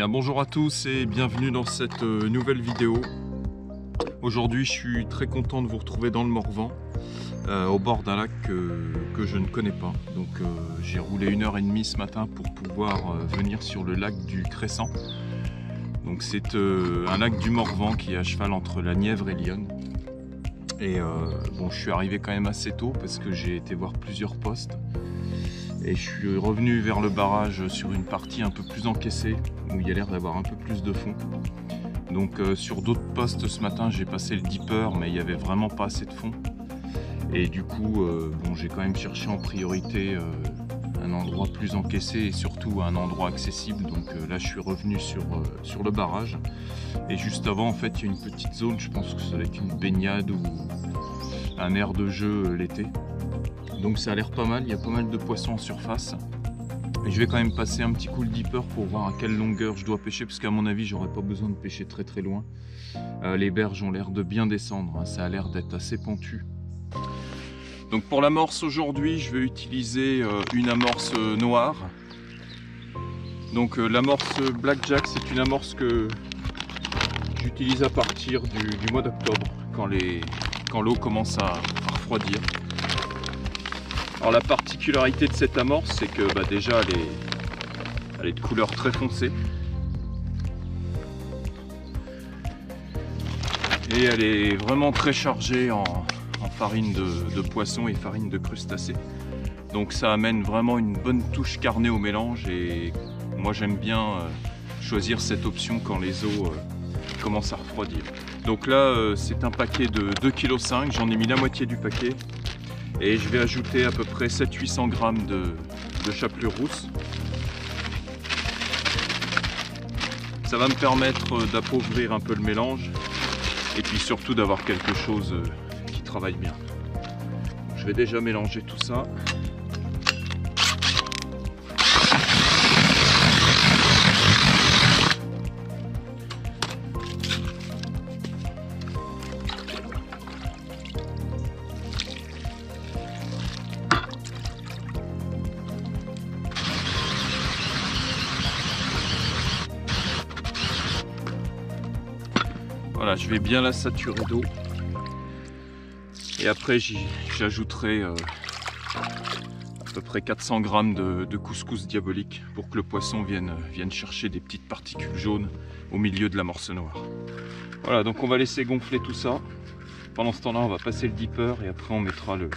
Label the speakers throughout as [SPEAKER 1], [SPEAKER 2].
[SPEAKER 1] Bonjour à tous et bienvenue dans cette nouvelle vidéo. Aujourd'hui je suis très content de vous retrouver dans le Morvan, au bord d'un lac que je ne connais pas. Donc j'ai roulé 1h30 ce matin pour pouvoir venir sur le lac du Crescent. Donc c'est un lac du Morvan qui est à cheval entre la Nièvre et l'Yonne. Et bon, je suis arrivé quand même assez tôt parce que j'ai été voir plusieurs postes. Et je suis revenu vers le barrage sur une partie un peu plus encaissée, où il y a l'air d'avoir un peu plus de fond. Donc sur d'autres postes ce matin, j'ai passé le dipper, mais il n'y avait vraiment pas assez de fond. Et du coup, bon, j'ai quand même cherché en priorité un endroit plus encaissé et surtout un endroit accessible. Donc là, je suis revenu sur le barrage. Et juste avant, en fait, il y a une petite zone, je pense que ça va être une baignade ou un aire de jeu l'été. Donc ça a l'air pas mal, il y a pas mal de poissons en surface. Et je vais quand même passer un petit coup le dipper pour voir à quelle longueur je dois pêcher, parce qu'à mon avis j'aurais pas besoin de pêcher très loin. Les berges ont l'air de bien descendre, hein, ça a l'air d'être assez pentu. Donc pour l'amorce aujourd'hui, je vais utiliser une amorce noire. Donc l'amorce Blackjack, c'est une amorce que j'utilise à partir du mois d'octobre, quand l'eau commence à refroidir. Alors la particularité de cette amorce, c'est que déjà elle est de couleur très foncée. Et elle est vraiment très chargée en farine de poisson et farine de crustacés. Donc ça amène vraiment une bonne touche carnée au mélange et moi j'aime bien choisir cette option quand les eaux commencent à refroidir. Donc là c'est un paquet de 2,5 kg, j'en ai mis la moitié du paquet. Et je vais ajouter à peu près 700-800 g de chapelure rousse. Ça va me permettre d'appauvrir un peu le mélange et puis surtout d'avoir quelque chose qui travaille bien. Je vais déjà mélanger tout ça. Voilà, je vais bien la saturer d'eau et après j'ajouterai à peu près 400 g de couscous diabolique pour que le poisson vienne chercher des petites particules jaunes au milieu de l'amorce noire. Voilà, donc on va laisser gonfler tout ça. Pendant ce temps-là, on va passer le dipper et après on mettra le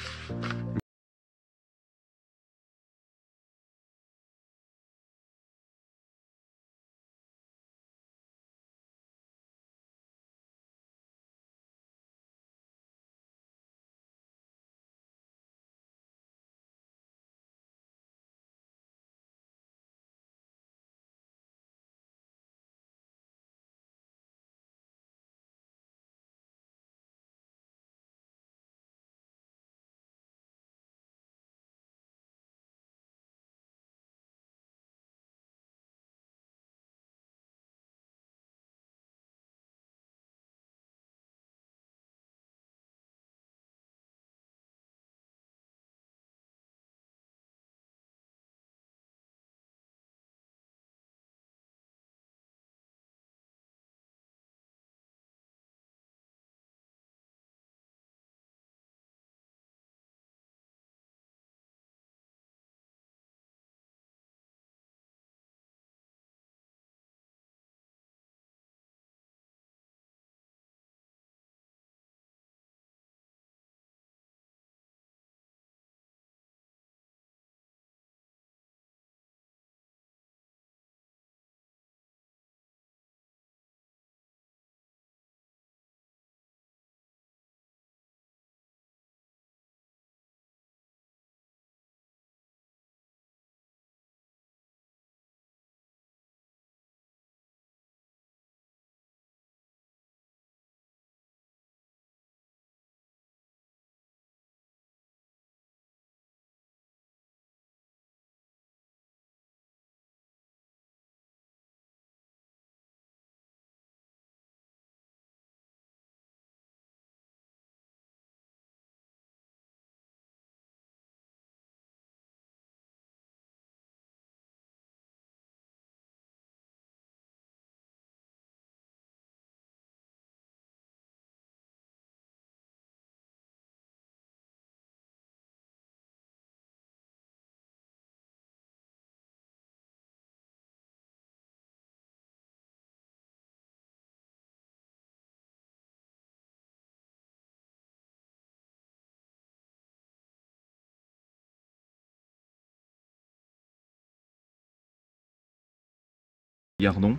[SPEAKER 1] Gardon.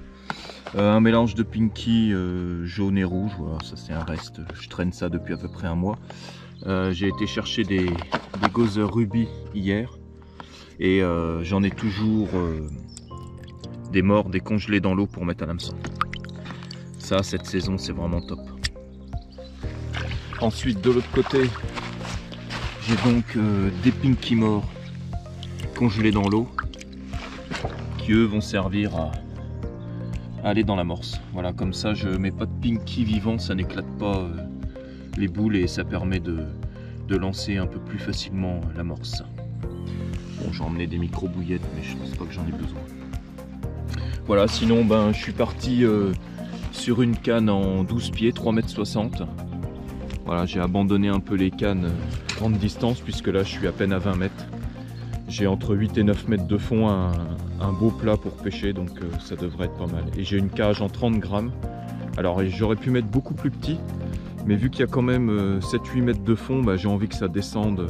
[SPEAKER 1] Un mélange de pinky jaune et rouge, voilà, ça c'est un reste, je traîne ça depuis à peu près un mois. J'ai été chercher des Gozer Ruby hier et j'en ai toujours des morts, des congelés dans l'eau pour mettre à l'hameçon. Ça, cette saison, c'est vraiment top. Ensuite, de l'autre côté, j'ai donc des pinky morts congelés dans l'eau qui eux vont servir à aller dans l'amorce. Voilà, comme ça je mets pas de pinky vivant, ça n'éclate pas les boules et ça permet de lancer un peu plus facilement l'amorce. Bon, j'ai emmené des micro bouillettes mais je pense pas que j'en ai besoin. Voilà, sinon ben je suis parti sur une canne en 12 pieds, 3,60 m. Voilà, j'ai abandonné un peu les cannes grande distance puisque là je suis à peine à 20 mètres. J'ai entre 8 et 9 mètres de fond, un beau plat pour pêcher, donc ça devrait être pas mal. Et j'ai une cage en 30 grammes. Alors j'aurais pu mettre beaucoup plus petit, mais vu qu'il y a quand même 7-8 mètres de fond, bah, j'ai envie que ça descende.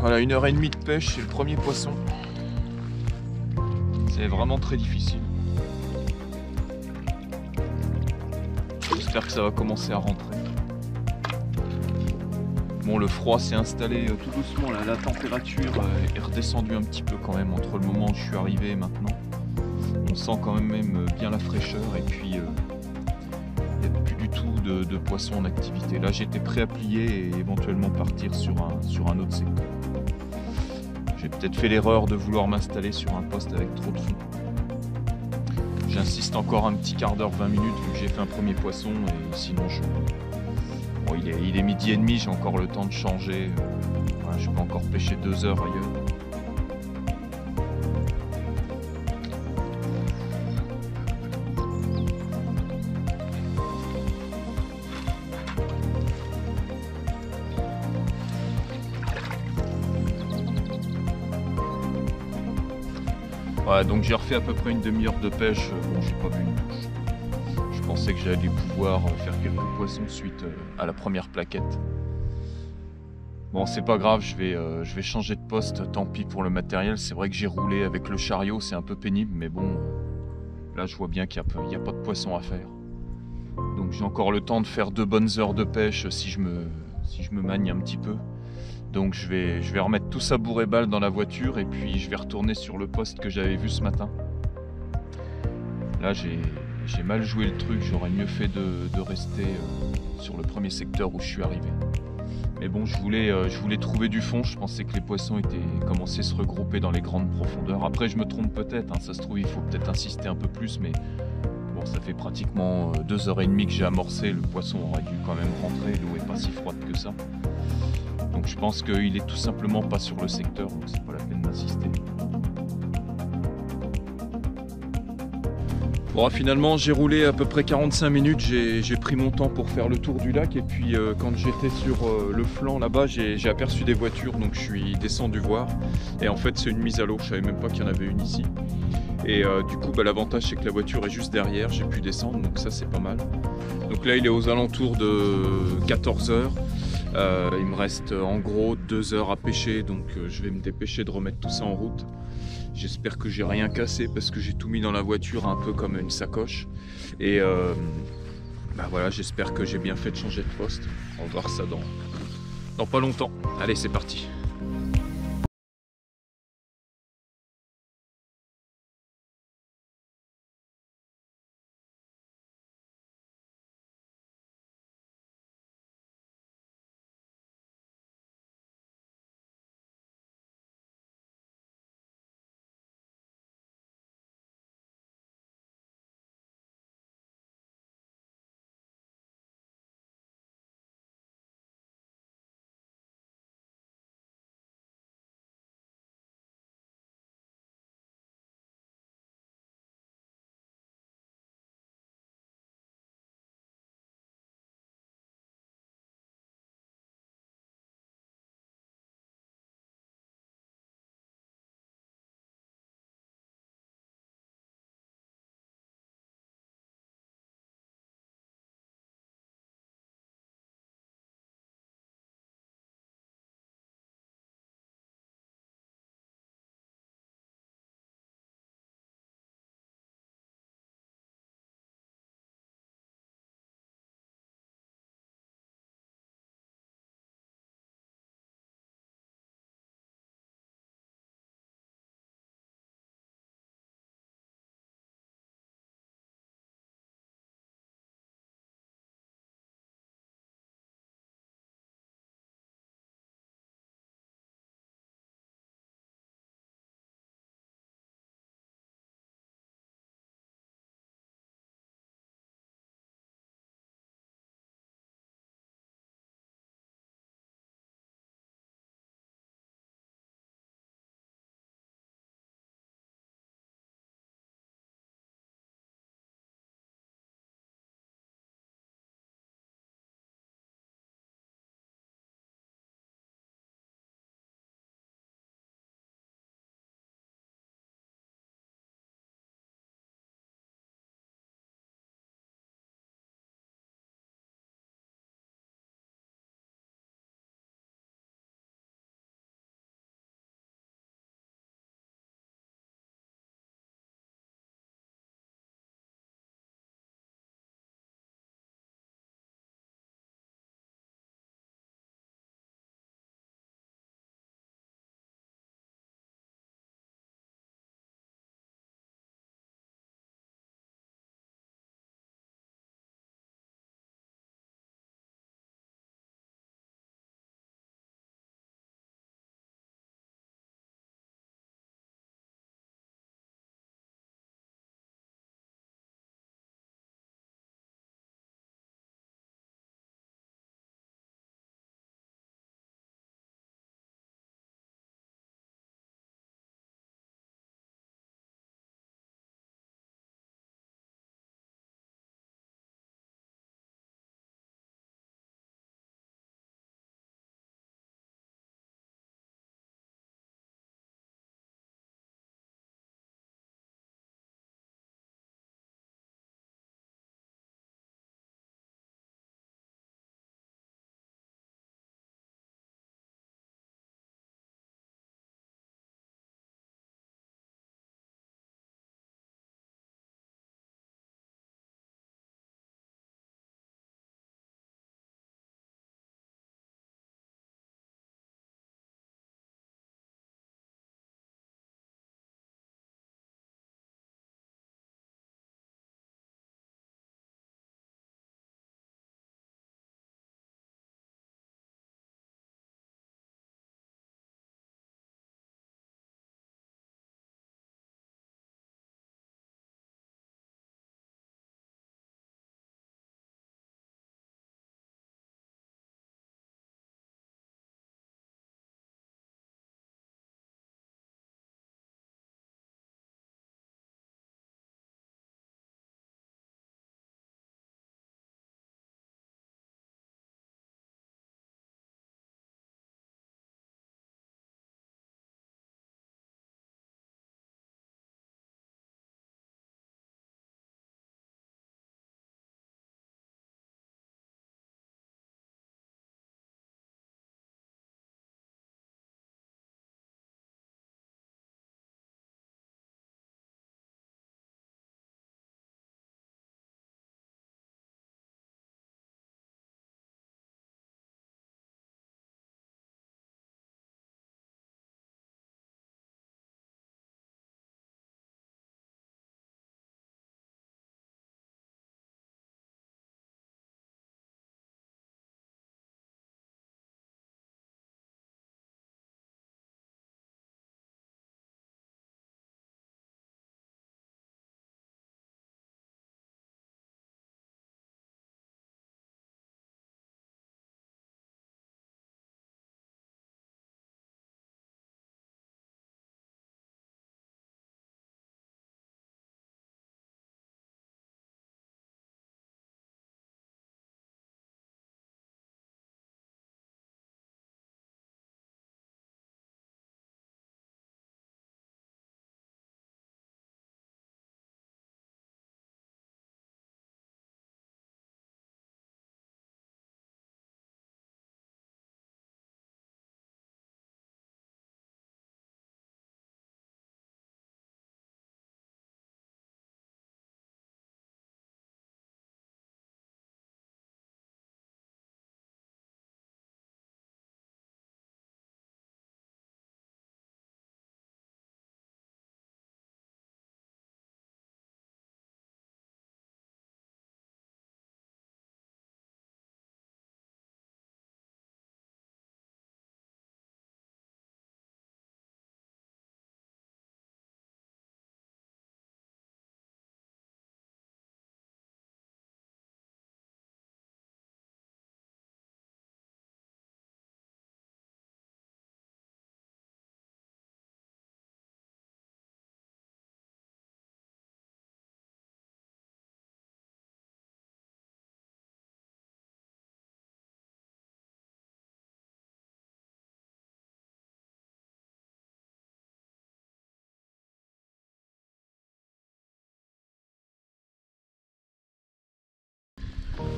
[SPEAKER 1] Voilà, 1h30 de pêche, c'est le premier poisson. C'est vraiment très difficile. J'espère que ça va commencer à rentrer. Bon, le froid s'est installé tout doucement, là. La température est redescendue un petit peu quand même entre le moment où je suis arrivé et maintenant. On sent quand même bien la fraîcheur et puis il n'y a plus du tout de poissons en activité. Là j'étais prêt à plier et éventuellement partir sur un autre secteur. J'ai peut-être fait l'erreur de vouloir m'installer sur un poste avec trop de fond. J'insiste encore un petit quart d'heure, 20 minutes vu que j'ai fait un premier poisson et sinon Bon, il est midi et demi, j'ai encore le temps de changer. Voilà, je peux encore pêcher 2 heures ailleurs. Voilà, donc j'ai refait à peu près une demi-heure de pêche. Bon, j'ai pas vu une touche. Je pensais que j'allais pouvoir faire quelques poissons suite à la première plaquette. Bon, c'est pas grave, je vais changer de poste, tant pis pour le matériel. C'est vrai que j'ai roulé avec le chariot, c'est un peu pénible, mais bon, là je vois bien qu'il n'y a pas de poisson à faire. Donc j'ai encore le temps de faire 2 bonnes heures de pêche si je me magne un petit peu. Donc je vais remettre tout ça bourré balle dans la voiture et puis je vais retourner sur le poste que j'avais vu ce matin. Là j'ai mal joué le truc, j'aurais mieux fait de rester sur le premier secteur où je suis arrivé. Mais bon, je voulais trouver du fond, je pensais que les poissons commençaient à se regrouper dans les grandes profondeurs. Après je me trompe peut-être, hein, ça se trouve il faut peut-être insister un peu plus, mais bon, ça fait pratiquement 2h30 que j'ai amorcé, le poisson aurait dû quand même rentrer, l'eau est pas si froide que ça. Donc je pense qu'il est tout simplement pas sur le secteur, donc c'est pas la peine d'insister. Bon, finalement j'ai roulé à peu près 45 minutes, j'ai pris mon temps pour faire le tour du lac et puis quand j'étais sur le flanc là-bas j'ai aperçu des voitures, donc je suis descendu voir et en fait c'est une mise à l'eau, je savais même pas qu'il y en avait une ici. Et du coup l'avantage c'est que la voiture est juste derrière, j'ai pu descendre, donc ça c'est pas mal. Donc là il est aux alentours de 14h. Il me reste en gros 2 heures à pêcher, donc je vais me dépêcher de remettre tout ça en route. J'espère que j'ai rien cassé parce que j'ai tout mis dans la voiture un peu comme une sacoche. Et bah voilà, j'espère que j'ai bien fait de changer de poste. On va voir ça dans pas longtemps. Allez, c'est parti.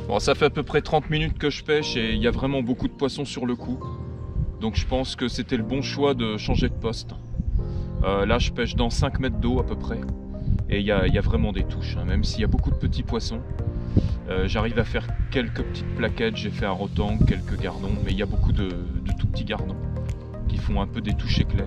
[SPEAKER 1] Bon, ça fait à peu près 30 minutes que je pêche et il y a vraiment beaucoup de poissons sur le coup. Donc je pense que c'était le bon choix de changer de poste. Là je pêche dans 5 mètres d'eau à peu près. Et il y a vraiment des touches, hein. Même s'il y a beaucoup de petits poissons. J'arrive à faire quelques petites plaquettes, j'ai fait un rotang, quelques gardons. Mais il y a beaucoup de tout petits gardons qui font un peu des touches éclairs.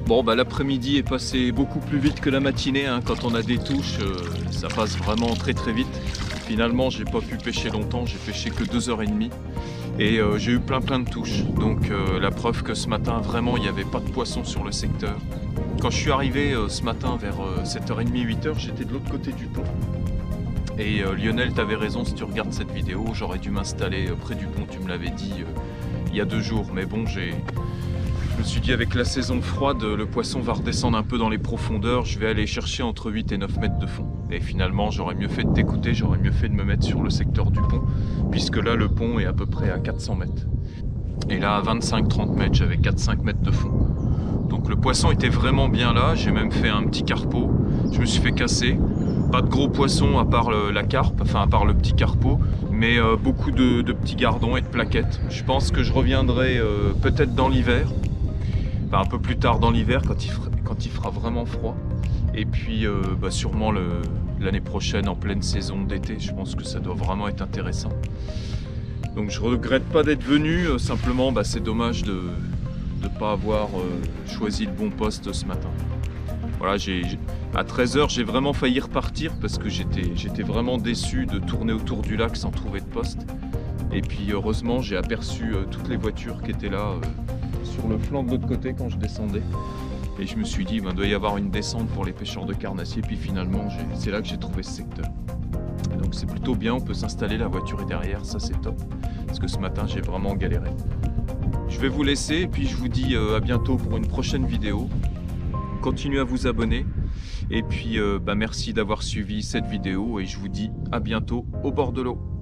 [SPEAKER 1] Bon bah l'après-midi est passé beaucoup plus vite que la matinée, hein. Quand on a des touches, ça passe vraiment très très vite. Finalement j'ai pas pu pêcher longtemps, j'ai pêché que 2h30 et j'ai eu plein de touches. Donc la preuve que ce matin vraiment il n'y avait pas de poisson sur le secteur. Quand je suis arrivé ce matin vers 7h30, 8h, j'étais de l'autre côté du pont. Et Lionel, t'avais raison, si tu regardes cette vidéo, j'aurais dû m'installer près du pont, tu me l'avais dit il y a 2 jours. Mais bon, je me suis dit avec la saison froide, le poisson va redescendre un peu dans les profondeurs, je vais aller chercher entre 8 et 9 mètres de fond. Et finalement, j'aurais mieux fait de t'écouter, j'aurais mieux fait de me mettre sur le secteur du pont, puisque là, le pont est à peu près à 400 mètres. Et là, à 25-30 mètres, j'avais 4-5 mètres de fond. Donc le poisson était vraiment bien là, j'ai même fait un petit carpeau, je me suis fait casser. Pas de gros poissons à part la carpe, enfin à part le petit carpeau, mais beaucoup de petits gardons et de plaquettes. Je pense que je reviendrai peut-être dans l'hiver, enfin un peu plus tard dans l'hiver quand il fera vraiment froid. Et puis sûrement l'année prochaine en pleine saison d'été, je pense que ça doit vraiment être intéressant. Donc je regrette pas d'être venu, simplement c'est dommage de ne pas avoir choisi le bon poste ce matin. Voilà, à 13h, j'ai vraiment failli repartir parce que j'étais vraiment déçu de tourner autour du lac sans trouver de poste. Et puis heureusement, j'ai aperçu toutes les voitures qui étaient là sur le flanc de l'autre côté quand je descendais. Et je me suis dit, il doit y avoir une descente pour les pêcheurs de carnassiers. Puis finalement, c'est là que j'ai trouvé ce secteur. Et donc c'est plutôt bien, on peut s'installer, la voiture est derrière, ça c'est top. Parce que ce matin, j'ai vraiment galéré. Je vais vous laisser et puis je vous dis à bientôt pour une prochaine vidéo. Continuez à vous abonner et puis merci d'avoir suivi cette vidéo et je vous dis à bientôt au bord de l'eau.